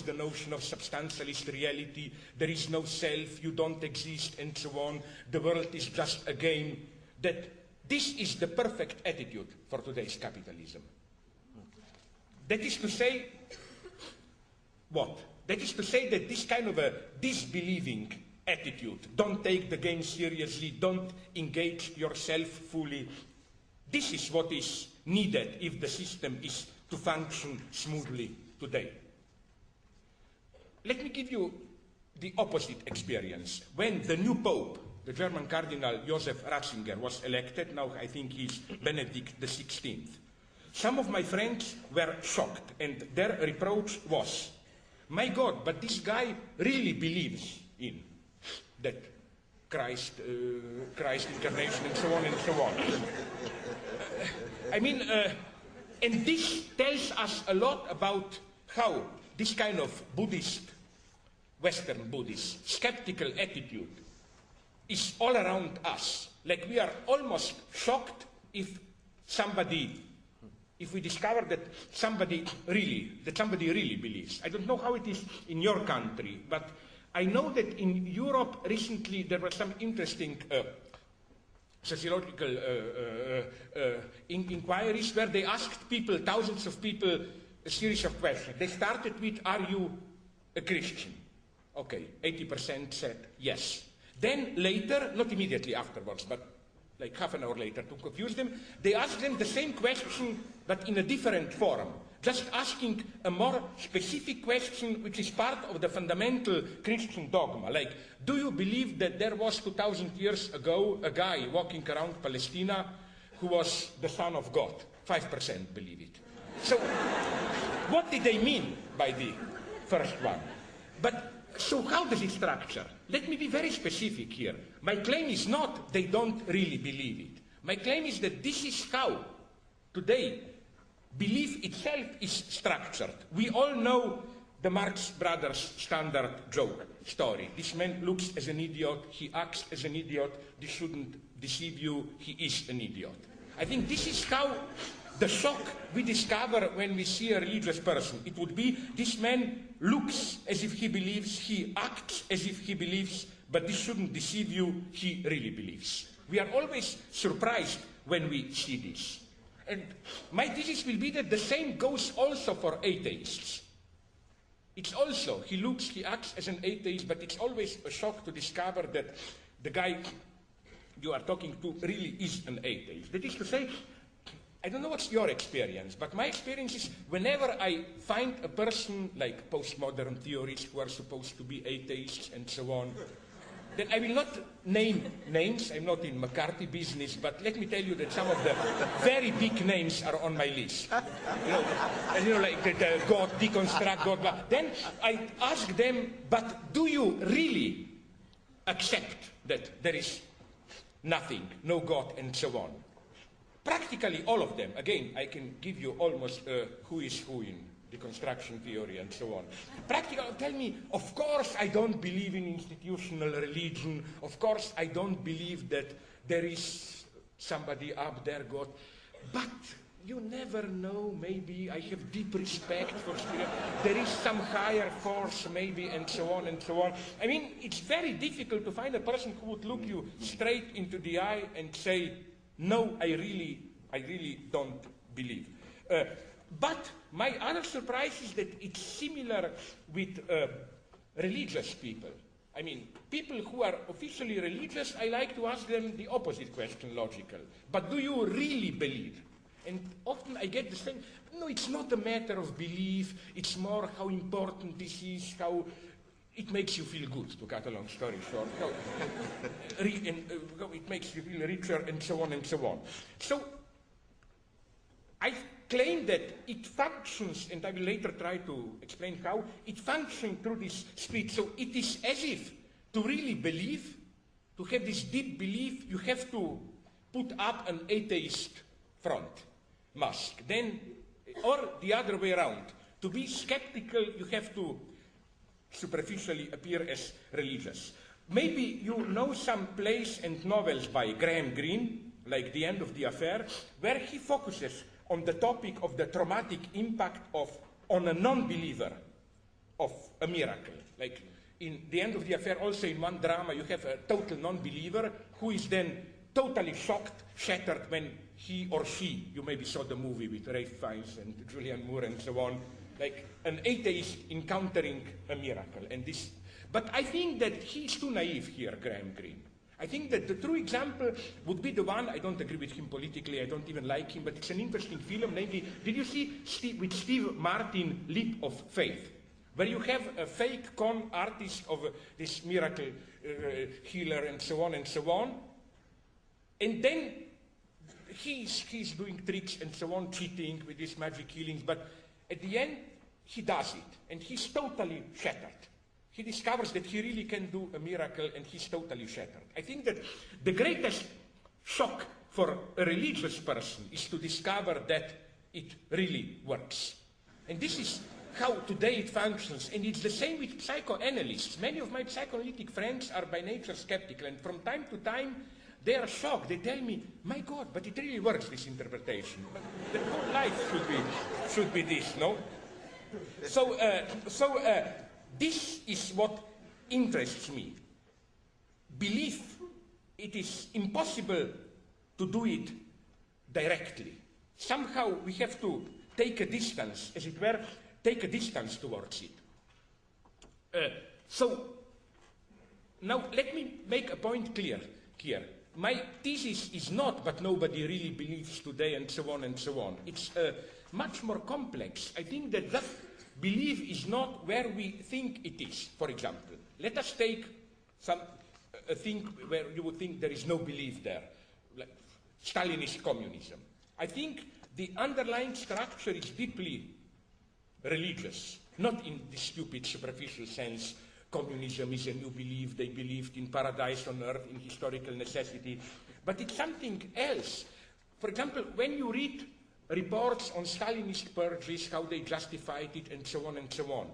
the notion of substantialist reality, there is no self, you don't exist, and so on, the world is just a game, that this is the perfect attitude for today's capitalism. That is to say, what? That is to say that this kind of a disbelieving attitude, don't take the game seriously, don't engage yourself fully, this is what is needed if the system is to function smoothly today. Let me give you the opposite experience. When the new Pope, the German Cardinal Joseph Ratzinger, was elected, now I think he's Benedict XVI, some of my friends were shocked, and their reproach was, my God, but this guy really believes in that Christ incarnation, and so on and so on. And this tells us a lot about how this kind of Buddhist, Western Buddhist, skeptical attitude is all around us. Like we are almost shocked if we discover that somebody really believes. I don't know how it is in your country, but I know that in Europe recently there were some interesting sociological inquiries where they asked people, thousands of people, a series of questions. They started with, are you a Christian? Okay, 80% said yes. Then later, not immediately afterwards, but like half an hour later to confuse them, they asked them the same question but in a different form, just asking a more specific question which is part of the fundamental Christian dogma, like, do you believe that there was 2,000 years ago a guy walking around Palestine who was the Son of God? 5% believe it. So what did they mean by the first one? But so how does it structure? Let me be very specific here. My claim is not they don't really believe it. My claim is that this is how today belief itself is structured. We all know the Marx Brothers standard joke story. This man looks as an idiot, he acts as an idiot, this shouldn't deceive you, he is an idiot. I think this is how the shock we discover when we see a religious person. It would be, this man looks as if he believes, he acts as if he believes, but this shouldn't deceive you, he really believes. We are always surprised when we see this. And my thesis will be that the same goes also for atheists. It's also, he looks, he acts as an atheist, but it's always a shock to discover that the guy you are talking to really is an atheist. That is to say, I don't know what's your experience, but my experience is whenever I find a person like postmodern theorists who are supposed to be atheists and so on, then I will not name names. I'm not in McCarthy business, but let me tell you that some of the very big names are on my list. Like the God, deconstruct God, blah. Then I ask them, but do you really accept that there is nothing, no God, and so on? Practically all of them. Again, I can give you almost who is who in deconstruction theory and so on. Practically tell me, of course I don't believe in institutional religion. Of course I don't believe that there is somebody up there, God. But you never know, maybe I have deep respect for spirit. There is some higher force maybe, and so on and so on. I mean, it's very difficult to find a person who would look you straight into the eye and say, no, I really don't believe. But my other surprise is that it's similar with religious people. I mean, people who are officially religious, I like to ask them the opposite question, logical. But do you really believe? And often I get the same, no, it's not a matter of belief, it's more how important this is, how it makes you feel good, to cut a long story short. How it makes you feel richer, and so on and so on. So I claim that it functions, and I will later try to explain how, it functions through this split. So it is as if to really believe, to have this deep belief, you have to put up an atheist front mask. Then, or the other way around, to be skeptical, you have to superficially appear as religious. Maybe you know some plays and novels by Graham Greene, like The End of the Affair, where he focuses on the topic of the traumatic impact on a non-believer of a miracle. Like in the end of the affair, also in one drama, you have a total non-believer who is then totally shocked, shattered when he or she, you maybe saw the movie with Ralph Fiennes and Julianne Moore and so on, like an atheist encountering a miracle. And this, but I think that he's too naive here, Graham Greene. I think that the true example would be the one, I don't agree with him politically, I don't even like him, but it's an interesting film, namely, did you see with Steve Martin, Leap of Faith? Where you have a fake con artist of this miracle healer and so on and so on, and then he's doing tricks and so on, cheating with these magic healings, but at the end, he does it, and he's totally shattered. He discovers that he really can do a miracle, and he's totally shattered. I think that the greatest shock for a religious person is to discover that it really works. And this is how today it functions, and it's the same with psychoanalysts. Many of my psychoanalytic friends are by nature skeptical, and from time to time, they are shocked. They tell me, my God, but it really works, this interpretation. But the whole life should be this, no? So this is what interests me. Belief, it is impossible to do it directly. Somehow we have to take a distance, as it were, take a distance towards it. So now let me make a point clear here. My thesis is not, but nobody really believes today, and so on and so on. It's much more complex. I think that that belief is not where we think it is. For example, let us take a thing where you would think there is no belief there, like Stalinist communism. I think the underlying structure is deeply religious, not in the stupid, superficial sense. Communism is a new belief, they believed in paradise on earth, in historical necessity, but it's something else. For example, when you read reports on Stalinist purges, how they justified it, and so on and so on,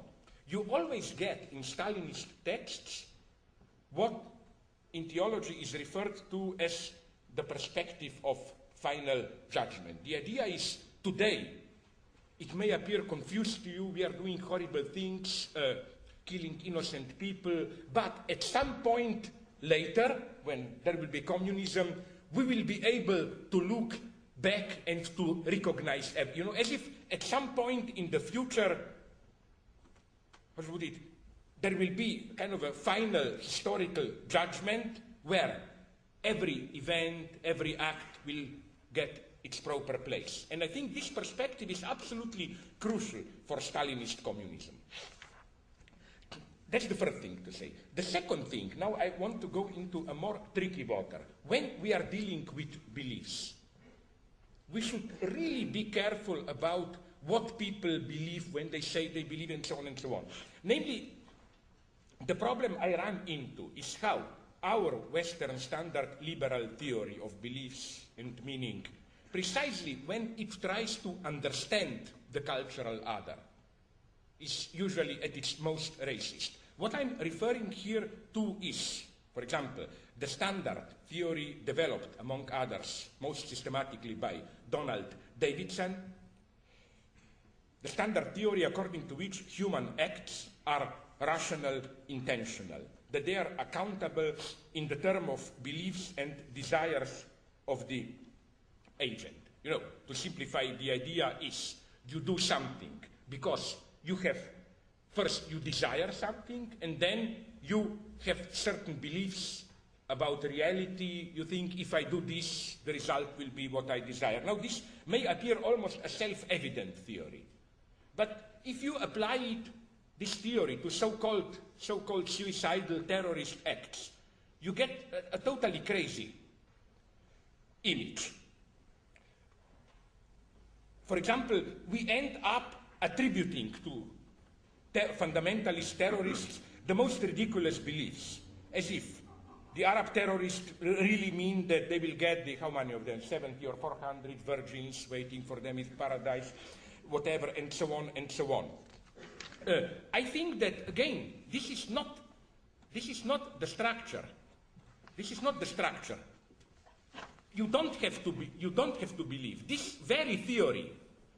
you always get in Stalinist texts what in theology is referred to as the perspective of final judgment. The idea is, today, it may appear confused to you, we are doing horrible things, killing innocent people, but at some point later, when there will be communism, we will be able to look back and to recognize, as if at some point in the future, there will be kind of a final historical judgment where every event, every act will get its proper place. And I think this perspective is absolutely crucial for Stalinist communism. That's the first thing to say. The second thing, now I want to go into a more tricky water. When we are dealing with beliefs, we should really be careful about what people believe when they say they believe, and so on and so on. Namely, the problem I run into is how our Western standard liberal theory of beliefs and meaning, precisely when it tries to understand the cultural other, is usually at its most racist. What I'm referring here to is, for example, the standard theory developed, among others, most systematically by Donald Davidson, the standard theory according to which human acts are rational, intentional, that they are accountable in the term of beliefs and desires of the agent. To simplify, the idea is you do something because you have, first you desire something, and then you have certain beliefs about reality. You think, if I do this, the result will be what I desire. Now, this may appear almost a self-evident theory, but if you apply it, this theory, to so-called suicidal terrorist acts, you get a totally crazy image. For example, we end up attributing to fundamentalist terrorists the most ridiculous beliefs, as if the Arab terrorists really mean that they will get how many of them, 70 or 400 virgins waiting for them in paradise, whatever, and so on and so on. I think that, again, this is not the structure. This is not the structure. You don't have to believe. This very theory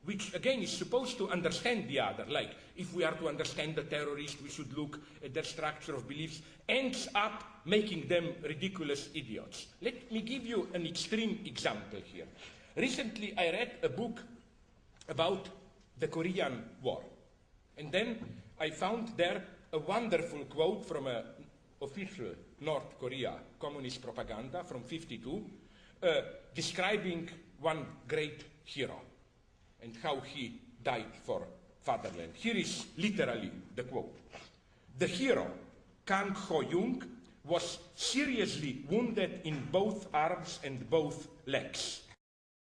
which again is supposed to understand the other, like if we are to understand the terrorist, we should look at their structure of beliefs, ends up making them ridiculous idiots. Let me give you an extreme example here. Recently, I read a book about the Korean War, and then I found there a wonderful quote from an official North Korea communist propaganda from '52, describing one great hero and how he died for fatherland. Here is literally the quote. The hero, Kang Ho-young, was seriously wounded in both arms and both legs.